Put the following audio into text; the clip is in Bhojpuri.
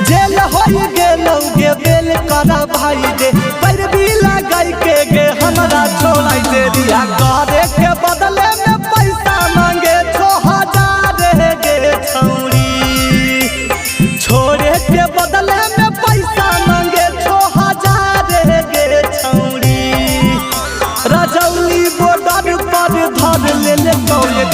जेल होई गेलौगे बेल करा भाई दे पैरवी लगाई के गे हमरा छोड़ाई दे रिया करे के बदले में पैसा मांगे 6000 गे छौरी छोड़े के बदले में पैसा मांगे 6000 गे छौरी रजौली बॉर्डर पर धर ले कौए